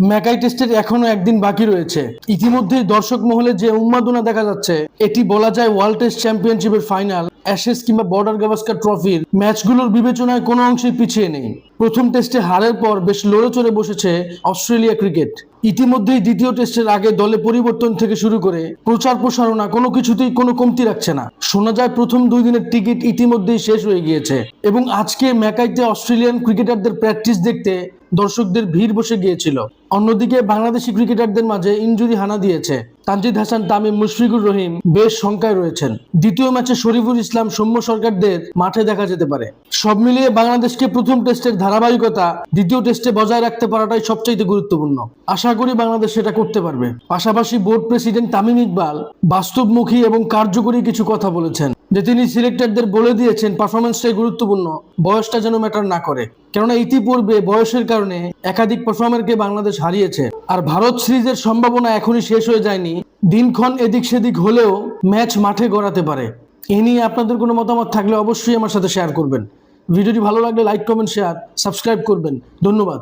Mackay টেস্টের এখনো একদিন বাকি রয়েছে। ইতিমধ্যেই দর্শক মহলে যে উন্মাদনা দেখা যাচ্ছে, এটি বলা যায় ওয়ার্ল্ড টেস্ট চ্যাম্পিয়নশিপের ফাইনাল, অ্যাশেজ কিংবা বর্ডার গাভাস্কার ট্রফির ম্যাচগুলোর বিবেচনায় কোনো অংশেই পিছিয়ে নেই। প্রথম টেস্টে হারের পর বেশ লড়ে চড়ে বসেছে অস্ট্রেলিয়া ক্রিকেট। ইতিমধ্যেই দ্বিতীয় টেস্টের আগে দলে পরিবর্তন থেকে শুরু করে প্রচার প্রসারণা কোনো কিছুতেই কোনো কমতি রাখছে না। শোনা যায় প্রথম 2 দিনের টিকিট ইতিমধ্যেই শেষ হয়ে গিয়েছে এবং আজকে ম্যাকাইতে অস্ট্রেলিয়ান ক্রিকেটারদের প্র্যাকটিস দেখতে দর্শকদের ভিড় বসে গিয়েছিল। অন্যদিকে বাংলাদেশি ক্রিকেটারদের মাঝে ইনজুরি হানা দিয়েছে। তানজিদ হাসান, তামিম, মুশফিকুর রহিম বেশ শঙ্কায় রয়েছেন। দ্বিতীয় ম্যাচে শরীফুল ইসলাম, সৌম্য সরকারদের মাঠে দেখা যেতে পারে। সব মিলিয়ে বাংলাদেশকে প্রথম টেস্টের ধারাবাহিকতা দ্বিতীয় টেস্টে বজায় রাখতে পারাটাই সবচাইতে গুরুত্বপূর্ণ। আশা করি বাংলাদেশ সেটা করতে পারবে। পাশাপাশি বোর্ড প্রেসিডেন্ট তামিম ইকবাল বাস্তবমুখী এবং কার্যকরী কিছু কথা বলেছেন, যে তিনি সিলেক্টরদের বলে দিয়েছেন পারফরমেন্সটাই গুরুত্বপূর্ণ, বয়সটা যেন ম্যাটার না করে। কেননা ইতিপূর্বে বয়সের কারণে একাধিক পারফর্মারকে বাংলাদেশ হারিয়েছে। আর ভারত সিরিজের সম্ভাবনা এখনই শেষ হয়ে যায়নি। দিনক্ষণ এদিক সেদিক হলেও ম্যাচ মাঠে গড়াতে পারে। এ নিয়ে আপনাদের কোনো মতামত থাকলে অবশ্যই আমার সাথে শেয়ার করবেন। ভিডিওটি ভালো লাগলে লাইক, কমেন্ট, শেয়ার, সাবস্ক্রাইব করবেন। ধন্যবাদ।